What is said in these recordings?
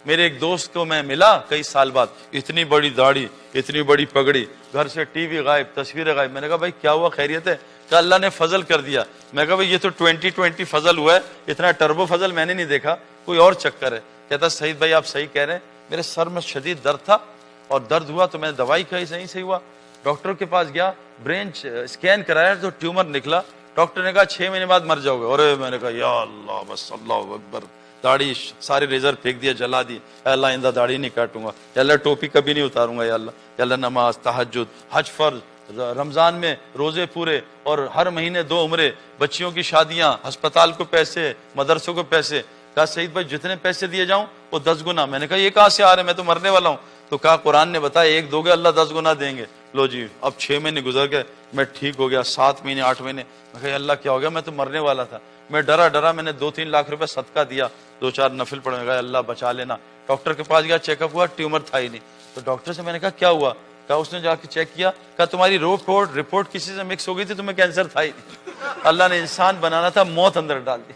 میرے ایک دوست کو میں ملا کئی سال بعد, اتنی بڑی داڑھی, اتنی بڑی پگڑی, گھر سے ٹی وی غائب, تصویریں غائب. میں نے کہا بھائی کیا ہوا, خیریت ہے؟ کہ اللہ نے فضل کر دیا. میں کہا بھائی یہ تو 2020 فضل ہوا ہے, اتنا ٹربو فضل میں نے نہیں دیکھا, کوئی اور چکر ہے. کہتا سعید بھائی آپ صحیح کہہ رہے ہیں, میرے سر میں شدید درد تھا اور درد ہوا تو میں نے دوائی کھائی, صحیح ہوا. ڈاکٹر کے پاس گیا, برین اسکین کرایا تو ٹیومر نکلا. ڈاکٹر نے کہا 6 مہینے بعد مر جاؤ گے. اور میں نے کہا یا اللہ بس اللہ اکبر, داڑھی سارے ریزر پھینک دیا, جلا دی. اے اللہ آئندہ داڑھی نہیں کاٹوں گا, یا اللہ ٹوپی کبھی نہیں اتاروں گا, یا اللہ نماز, تہجد, حج فرض, رمضان میں روزے پورے, اور ہر مہینے 2 عمرے, بچیوں کی شادیاں, ہسپتال کو پیسے, مدرسوں کو پیسے. کہا سعید بھائی جتنے پیسے دیے جاؤں وہ 10 گنا. میں نے کہا یہ کہاں سے آ رہے ہیں, میں تو مرنے والا ہوں. تو کہا قرآن نے بتایا 1 دو گے اللہ 10 گنا دیں گے. لو جی اب 6 مہینے گزر گئے, میں ٹھیک ہو گیا. 7 مہینے 8 مہینے, میں کہا اللہ کیا ہو گیا, میں تو مرنے والا تھا. میں ڈرا میں نے 2-3 لاکھ روپے صدقہ دیا, 2-4 نفل پڑھے. میں کہا اللہ بچا لینا. ڈاکٹر کے پاس گیا, چیک اپ ہوا, ٹیومر تھا ہی نہیں. تو ڈاکٹر سے میں نے کہا کیا ہوا؟ کہا اس نے جا کے چیک کیا, کہا تمہاری رپورٹ کسی سے مکس ہو گئی تھی, تمہیں کینسر تھا ہی نہیں. اللہ نے انسان بنانا تھا, موت اندر ڈال دی.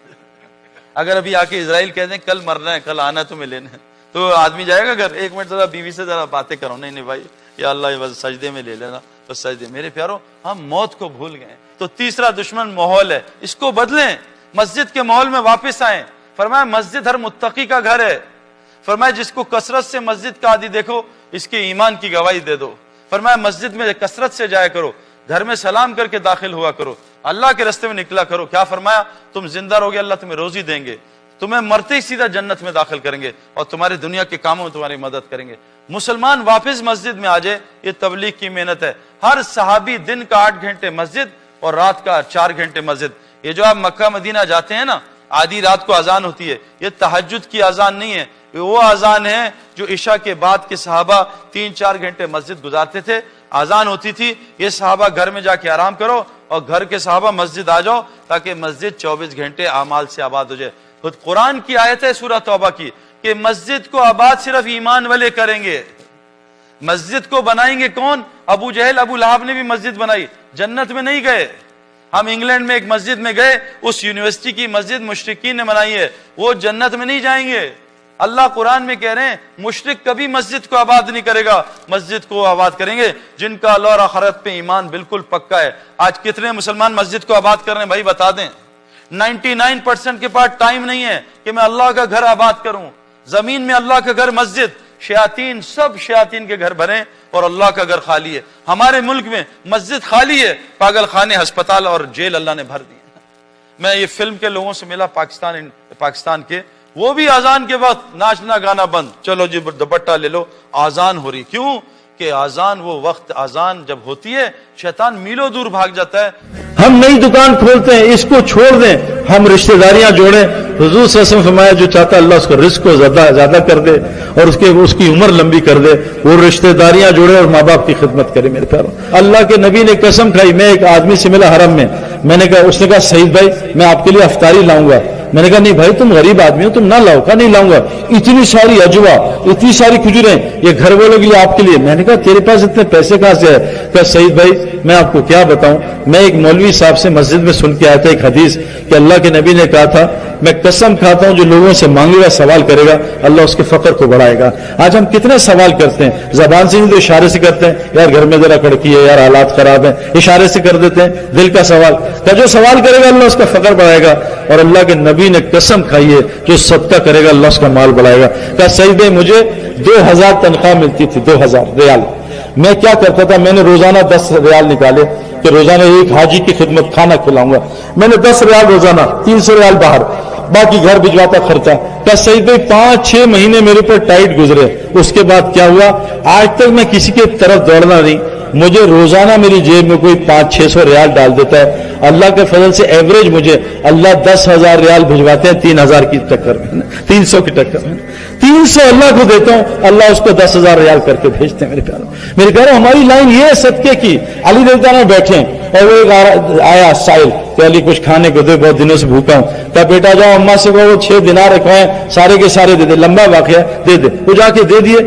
اگر ابھی آ کے اسرائیل کہتے ہیں کل مرنا ہے, کل آنا ہے تمہیں لینا ہے, تو آدمی جائے گا گھر, 1 منٹ ذرا بیوی سے ذرا باتیں کرو. نہیں بھائی یا اللہ یہ بس سجدے میں لے لینا, بس سجدے. میرے پیارو ہم موت کو بھول گئے. تو تیسرا دشمن ماحول ہے, اس کو بدلیں, مسجد کے ماحول میں واپس آئیں. فرمایا مسجد ہر متقی کا گھر ہے. فرمایا جس کو کثرت سے مسجد کا عادی دیکھو اس کے ایمان کی گواہی دے دو. فرمایا مسجد میں کثرت سے جایا کرو, گھر میں سلام کر کے داخل ہوا کرو, اللہ کے راستے میں نکلا کرو. کیا فرمایا؟ تم زندہ رہو گے, اللہ تمہیں روزی دیں گے, تمہیں مرتے ہی سیدھا جنت میں داخل کریں گے, اور تمہارے دنیا کے کاموں میں تمہاری مدد کریں گے. مسلمان واپس مسجد میں آ جائے, یہ تبلیغ کی محنت ہے. ہر صحابی دن کا 8 گھنٹے مسجد اور رات کا 4 گھنٹے مسجد. یہ جو آپ مکہ مدینہ جاتے ہیں نا, آدھی رات کو اذان ہوتی ہے, یہ تہجد کی اذان نہیں ہے, وہ اذان ہے جو عشاء کے بعد کے صحابہ 3-4 گھنٹے مسجد گزارتے تھے. اذان ہوتی تھی, یہ صحابہ گھر میں جا کے آرام کرو, اور گھر کے صحابہ مسجد آ جاؤ, تاکہ مسجد 24 گھنٹے اعمال سے آباد ہو جائے. خود قرآن کی آیت ہے سورہ توبہ کی کہ مسجد کو آباد صرف ایمان والے کریں گے. مسجد کو بنائیں گے کون؟ ابو جہل, ابو لہب نے بھی مسجد بنائی, جنت میں نہیں گئے. ہم انگلینڈ میں ایک مسجد میں گئے, اس یونیورسٹی کی مسجد مشرکین نے بنائی ہے, وہ جنت میں نہیں جائیں گے. اللہ قرآن میں کہہ رہے ہیں مشرک کبھی مسجد کو آباد نہیں کرے گا, مسجد کو آباد کریں گے جن کا اللہ اور آخرت پہ ایمان بالکل پکا ہے. آج کتنے مسلمان مسجد کو آباد کر رہے ہیں بھائی بتا دیں؟ 99% کے پاس ٹائم نہیں ہے کہ میں اللہ کا گھر آباد کروں. زمین میں اللہ کا گھر مسجد, شیاطین سب شیاطین کے گھر بھرے اور اللہ کا گھر خالی ہے. ہمارے ملک میں مسجد خالی ہے, پاگل خانے, ہسپتال اور جیل اللہ نے بھر دیے. میں یہ فلم کے لوگوں سے ملا پاکستان کے, وہ بھی اذان کے وقت ناچنا گانا بند, چلو جی دوپٹہ لے لو, اذان ہو رہی. کیوں کہ اذان وہ وقت, اذان جب ہوتی ہے شیطان میلوں دور بھاگ جاتا ہے. ہم نئی دکان کھولتے ہیں, اس کو چھوڑ دیں, ہم رشتہ داریاں جوڑیں. حضور صلی اللہ علیہ وسلم فرمایا جو چاہتا ہے اللہ اس کو رزق کو زیادہ کر دے اور اس کی عمر لمبی کر دے, وہ رشتہ داریاں جوڑے اور ماں باپ کی خدمت کرے. میرے پیارو اللہ کے نبی نے قسم کھائی. میں ایک آدمی سے ملا حرم میں نے کہا, اس نے کہا سعید بھائی میں آپ کے لیے افطاری لاؤں گا. میں نے کہا نہیں بھائی تم غریب آدمی ہو, تم نہ لاؤ. کہا نہیں لاؤں گا, اتنی ساری اجوا, اتنی ساری کھجوریں, یہ گھر والوں کے لیے آپ کے لیے. میں نے کہا تیرے پاس اتنے پیسے کہاں سے ہے؟ کہا سعید بھائی میں آپ کو کیا بتاؤں, میں ایک مولوی صاحب سے مسجد میں سن کے آیا تھا ایک حدیث کہ اللہ کے نبی نے کہا تھا میں قسم کھاتا ہوں جو لوگوں سے مانگے گا سوال کرے گا اللہ اس کے فقر کو بڑھائے گا. آج ہم کتنے سوال کرتے ہیں, زبان سے نہیں تو اشارے سے کرتے ہیں, یار گھر میں ذرا کڑکی ہے, یار حالات خراب ہیں, اشارے سے کر دیتے ہیں. دل کا سوال کہ جو سوال کرے گا اللہ اس کا فقر بڑھائے گا. اور اللہ کے نبی نے قسم کھائی ہے جو صدقہ کرے گا اللہ اس کا مال بڑھائے گا. کہا سعید بھائی مجھے 2000 تنخواہ ملتی تھی, 2000 ریال. میں کیا کرتا تھا, میں نے روزانہ 10 ریال نکالے کہ روزانہ ایک حاجی کی خدمت کھانا کھلاؤں گا. میں نے 10 ریال روزانہ, 300 ریال باہر, باقی گھر بھجواتا خرچہ. کہا سعید بھائی 5-6 مہینے میرے پر ٹائٹ گزرے. اس کے بعد کیا ہوا, آج تک میں کسی کے طرف دوڑنا نہیں, مجھے روزانہ میری جیب میں کوئی 500-600 ریال ڈال دیتا ہے. اللہ کے فضل سے ایوریج مجھے اللہ 10,000 ریال بھجواتے ہیں 3,000 کی ٹکر میں, 300 کی ٹکر میں. 300 اللہ کو دیتا ہوں, اللہ اس کو 10,000 ریال کر کے بھیجتے ہیں. میرے پیارو ہماری لائن یہ ہے صدقے کی. علی رضا میں بیٹھے اور وہ ایک آیا سائل کہ علی کچھ کھانے کو دے, بہت دنوں سے بھوکا ہوں. کہا بیٹا جاؤ اماں سے کہو 6 دینار رکھوائیں, سارے کے سارے دے دے. لمبا واقعہ, دے دے. وہ جا کے دے دیے.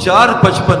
4:55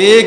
1